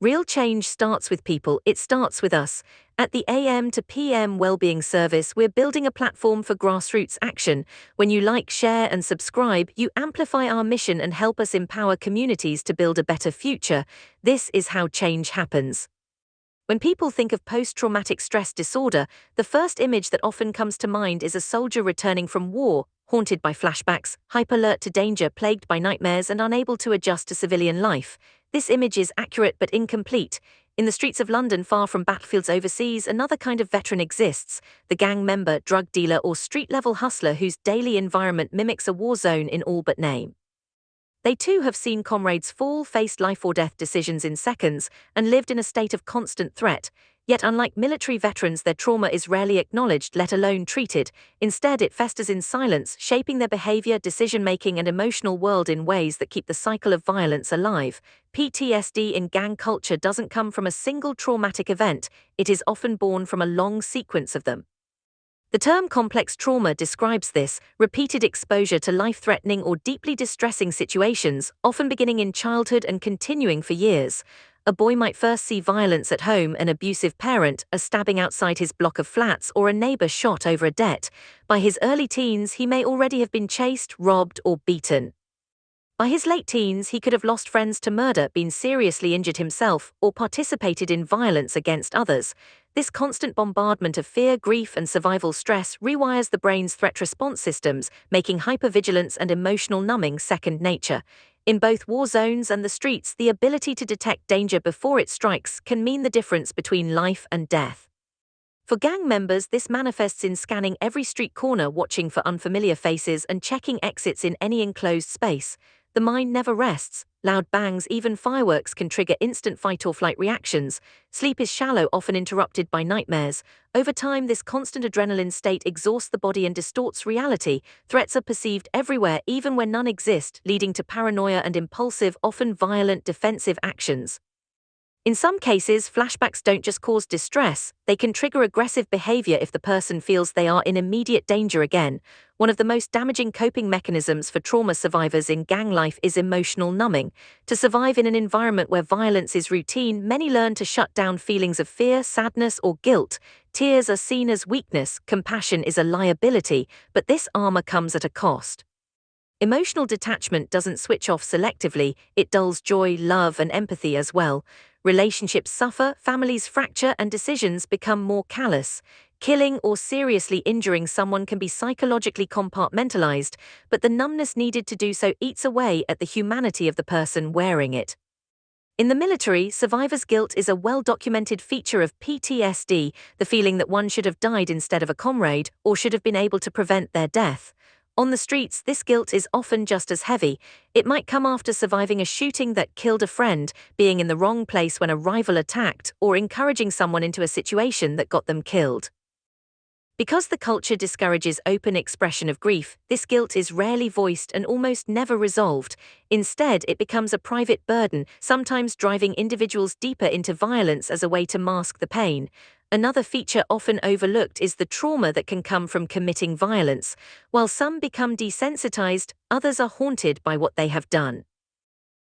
Real change starts with people, it starts with us. At the AM to PM Wellbeing Service, we're building a platform for grassroots action. When you like, share, and subscribe, you amplify our mission and help us empower communities to build a better future. This is how change happens. When people think of post-traumatic stress disorder, the first image that often comes to mind is a soldier returning from war, haunted by flashbacks, hyper-alert to danger, plagued by nightmares, and unable to adjust to civilian life. This image is accurate but incomplete. In the streets of London, far from battlefields overseas, another kind of veteran exists, the gang member, drug dealer, or street-level hustler whose daily environment mimics a war zone in all but name. They too have seen comrades fall, faced life-or-death decisions in seconds, and lived in a state of constant threat. Yet unlike military veterans, their trauma is rarely acknowledged, let alone treated. Instead, it festers in silence, shaping their behavior, decision-making, and emotional world in ways that keep the cycle of violence alive. PTSD in gang culture doesn't come from a single traumatic event, it is often born from a long sequence of them. The term complex trauma describes this: repeated exposure to life-threatening or deeply distressing situations, often beginning in childhood and continuing for years. A boy might first see violence at home, an abusive parent, a stabbing outside his block of flats, or a neighbor shot over a debt. By his early teens, he may already have been chased, robbed, or beaten. By his late teens, he could have lost friends to murder, been seriously injured himself, or participated in violence against others. This constant bombardment of fear, grief, and survival stress rewires the brain's threat response systems, making hypervigilance and emotional numbing second nature. In both war zones and the streets, the ability to detect danger before it strikes can mean the difference between life and death. For gang members, this manifests in scanning every street corner, watching for unfamiliar faces, and checking exits in any enclosed space. The mind never rests. Loud bangs, even fireworks, can trigger instant fight-or-flight reactions. Sleep is shallow, often interrupted by nightmares. Over time, this constant adrenaline state exhausts the body and distorts reality. Threats are perceived everywhere, even when none exist, leading to paranoia and impulsive, often violent, defensive actions. In some cases, flashbacks don't just cause distress, they can trigger aggressive behavior if the person feels they are in immediate danger again. One of the most damaging coping mechanisms for trauma survivors in gang life is emotional numbing. To survive in an environment where violence is routine, many learn to shut down feelings of fear, sadness, or guilt. Tears are seen as weakness, compassion is a liability, but this armor comes at a cost. Emotional detachment doesn't switch off selectively, it dulls joy, love, and empathy as well. Relationships suffer, families fracture, and decisions become more callous. Killing or seriously injuring someone can be psychologically compartmentalized, but the numbness needed to do so eats away at the humanity of the person wearing it. In the military, survivor's guilt is a well-documented feature of PTSD, the feeling that one should have died instead of a comrade, or should have been able to prevent their death. On the streets, this guilt is often just as heavy. It might come after surviving a shooting that killed a friend, being in the wrong place when a rival attacked, or encouraging someone into a situation that got them killed. Because the culture discourages open expression of grief, this guilt is rarely voiced and almost never resolved. Instead, it becomes a private burden, sometimes driving individuals deeper into violence as a way to mask the pain. Another feature often overlooked is the trauma that can come from committing violence. While some become desensitized, others are haunted by what they have done.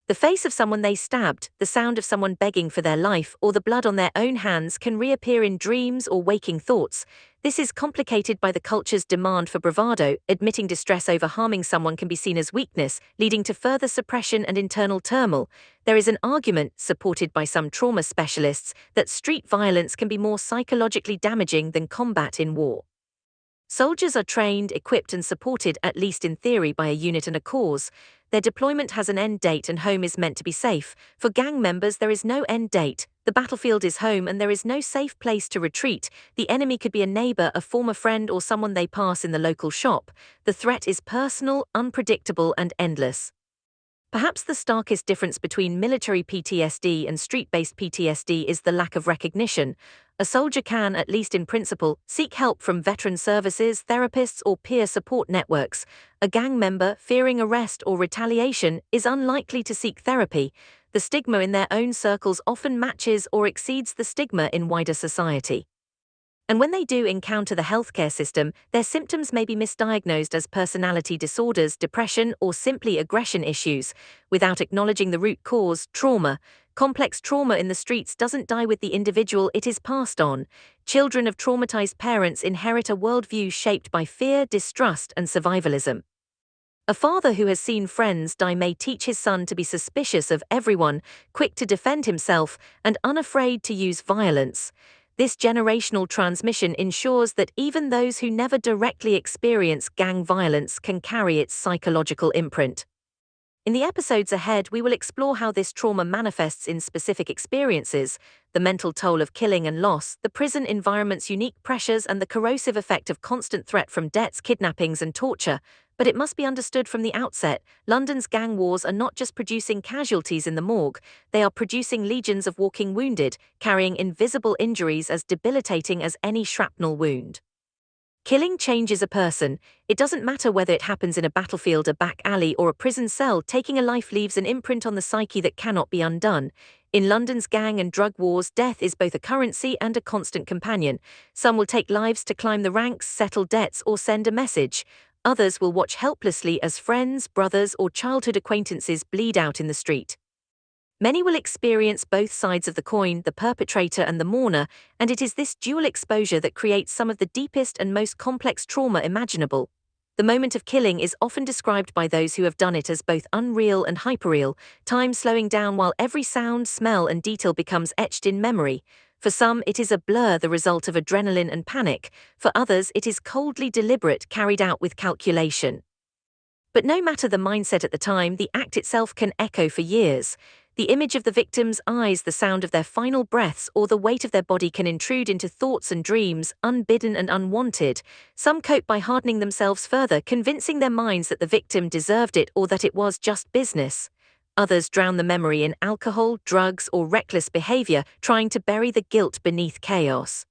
The face of someone they stabbed, the sound of someone begging for their life, or the blood on their own hands can reappear in dreams or waking thoughts. This is complicated by the culture's demand for bravado. Admitting distress over harming someone can be seen as weakness, leading to further suppression and internal turmoil. There is an argument, supported by some trauma specialists, that street violence can be more psychologically damaging than combat in war. Soldiers are trained, equipped, and supported, at least in theory, by a unit and a cause. Their deployment has an end date and home is meant to be safe. For gang members, there is no end date. The battlefield is home and there is no safe place to retreat. The enemy could be a neighbor, a former friend, or someone they pass in the local shop. The threat is personal, unpredictable, and endless. Perhaps the starkest difference between military PTSD and street-based PTSD is the lack of recognition. A soldier can, at least in principle, seek help from veteran services, therapists, or peer support networks. A gang member, fearing arrest or retaliation, is unlikely to seek therapy. The stigma in their own circles often matches or exceeds the stigma in wider society. And when they do encounter the healthcare system, their symptoms may be misdiagnosed as personality disorders, depression, or simply aggression issues. Without acknowledging the root cause, trauma, Complex trauma in the streets doesn't die with the individual, it is passed on. Children of traumatized parents inherit a worldview shaped by fear, distrust, and survivalism. A father who has seen friends die may teach his son to be suspicious of everyone, quick to defend himself, and unafraid to use violence. This generational transmission ensures that even those who never directly experience gang violence can carry its psychological imprint. In the episodes ahead, we will explore how this trauma manifests in specific experiences, the mental toll of killing and loss, the prison environment's unique pressures, and the corrosive effect of constant threat from debts, kidnappings, and torture. But it must be understood from the outset, London's gang wars are not just producing casualties in the morgue, they are producing legions of walking wounded, carrying invisible injuries as debilitating as any shrapnel wound. Killing changes a person. It doesn't matter whether it happens in a battlefield, a back alley, or a prison cell, taking a life leaves an imprint on the psyche that cannot be undone. In London's gang and drug wars, death is both a currency and a constant companion. Some will take lives to climb the ranks, settle debts, or send a message. Others will watch helplessly as friends, brothers, or childhood acquaintances bleed out in the street. Many will experience both sides of the coin, the perpetrator and the mourner, and it is this dual exposure that creates some of the deepest and most complex trauma imaginable. The moment of killing is often described by those who have done it as both unreal and hyperreal, time slowing down while every sound, smell, and detail becomes etched in memory. For some, it is a blur, the result of adrenaline and panic. For others, it is coldly deliberate, carried out with calculation. But no matter the mindset at the time, the act itself can echo for years. The image of the victim's eyes, the sound of their final breaths, or the weight of their body can intrude into thoughts and dreams, unbidden and unwanted. Some cope by hardening themselves further, convincing their minds that the victim deserved it or that it was just business. Others drown the memory in alcohol, drugs, or reckless behavior, trying to bury the guilt beneath chaos.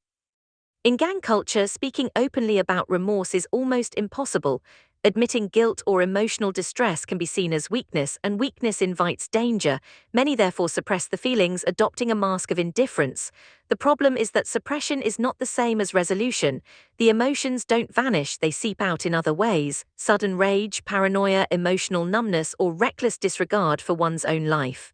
In gang culture, speaking openly about remorse is almost impossible. Admitting guilt or emotional distress can be seen as weakness, and weakness invites danger. Many therefore suppress the feelings, adopting a mask of indifference. The problem is that suppression is not the same as resolution. The emotions don't vanish, they seep out in other ways: sudden rage, paranoia, emotional numbness, or reckless disregard for one's own life.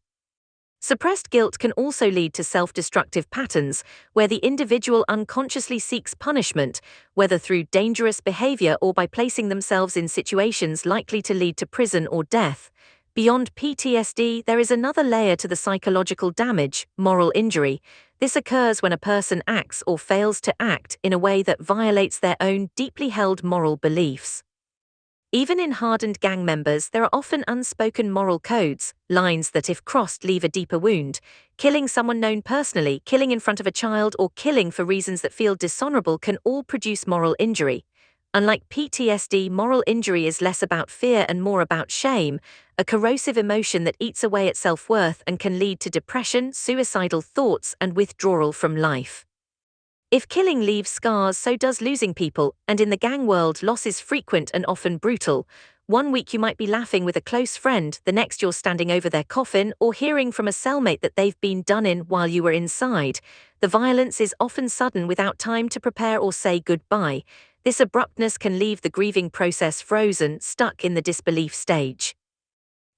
Suppressed guilt can also lead to self-destructive patterns, where the individual unconsciously seeks punishment, whether through dangerous behavior or by placing themselves in situations likely to lead to prison or death. Beyond PTSD, there is another layer to the psychological damage: moral injury. This occurs when a person acts or fails to act in a way that violates their own deeply held moral beliefs. Even in hardened gang members, there are often unspoken moral codes, lines that if crossed leave a deeper wound. Killing someone known personally, killing in front of a child, or killing for reasons that feel dishonorable can all produce moral injury. Unlike PTSD, moral injury is less about fear and more about shame, a corrosive emotion that eats away at self-worth and can lead to depression, suicidal thoughts, and withdrawal from life. If killing leaves scars, so does losing people, and in the gang world, loss is frequent and often brutal. One week you might be laughing with a close friend, the next you're standing over their coffin or hearing from a cellmate that they've been done in while you were inside. The violence is often sudden, without time to prepare or say goodbye. This abruptness can leave the grieving process frozen, stuck in the disbelief stage.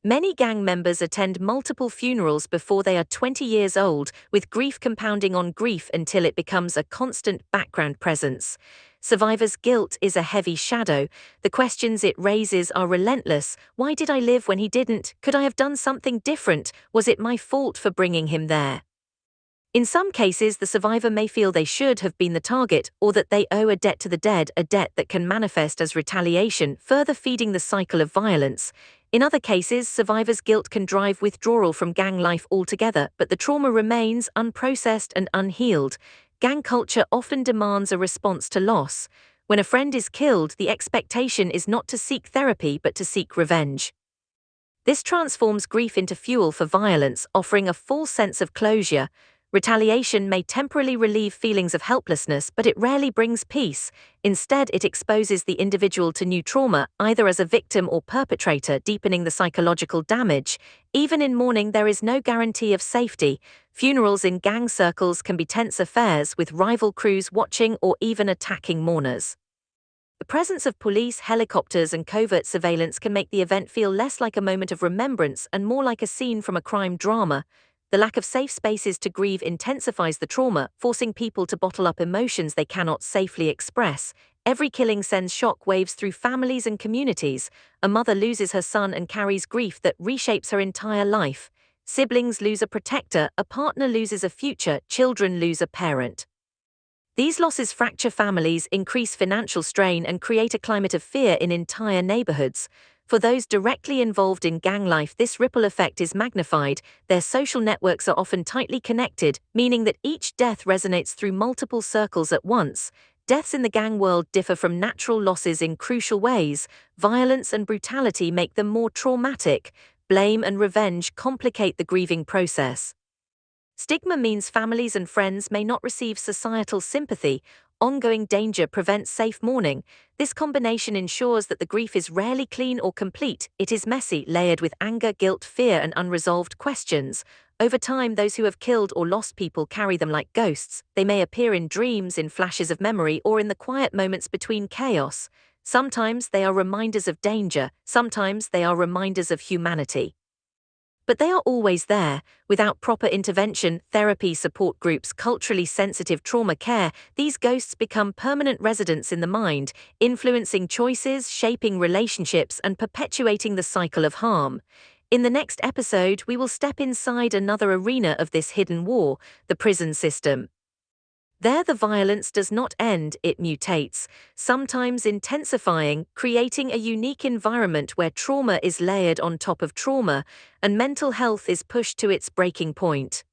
Many gang members attend multiple funerals before they are 20 years old, with grief compounding on grief until it becomes a constant background presence. Survivors' guilt is a heavy shadow. The questions it raises are relentless. Why did I live when he didn't? Could I have done something different? Was it my fault for bringing him there? In some cases, the survivor may feel they should have been the target, or that they owe a debt to the dead, a debt that can manifest as retaliation, further feeding the cycle of violence. In other cases, survivors' guilt can drive withdrawal from gang life altogether, but the trauma remains unprocessed and unhealed. Gang culture often demands a response to loss. When a friend is killed, the expectation is not to seek therapy but to seek revenge. This transforms grief into fuel for violence, offering a false sense of closure. Retaliation may temporarily relieve feelings of helplessness, but it rarely brings peace. Instead, it exposes the individual to new trauma, either as a victim or perpetrator, deepening the psychological damage. Even in mourning, there is no guarantee of safety. Funerals in gang circles can be tense affairs, with rival crews watching or even attacking mourners. The presence of police, helicopters, and covert surveillance can make the event feel less like a moment of remembrance and more like a scene from a crime drama. The lack of safe spaces to grieve intensifies the trauma, forcing people to bottle up emotions they cannot safely express. Every killing sends shock waves through families and communities. A mother loses her son and carries grief that reshapes her entire life. Siblings lose a protector, a partner loses a future, children lose a parent. These losses fracture families, increase financial strain, and create a climate of fear in entire neighborhoods. For those directly involved in gang life, this ripple effect is magnified. Their social networks are often tightly connected, meaning that each death resonates through multiple circles at once. Deaths in the gang world differ from natural losses in crucial ways. Violence and brutality make them more traumatic. Blame and revenge complicate the grieving process. Stigma means families and friends may not receive societal sympathy. Ongoing danger prevents safe mourning. This combination ensures that the grief is rarely clean or complete. It is messy, layered with anger, guilt, fear, and unresolved questions. Over time, those who have killed or lost people carry them like ghosts. They may appear in dreams, in flashes of memory, or in the quiet moments between chaos. Sometimes they are reminders of danger, sometimes they are reminders of humanity. But they are always there. Without proper intervention, therapy, support groups, culturally sensitive trauma care, these ghosts become permanent residents in the mind, influencing choices, shaping relationships, and perpetuating the cycle of harm. In the next episode, we will step inside another arena of this hidden war, the prison system. There, the violence does not end, it mutates, sometimes intensifying, creating a unique environment where trauma is layered on top of trauma, and mental health is pushed to its breaking point.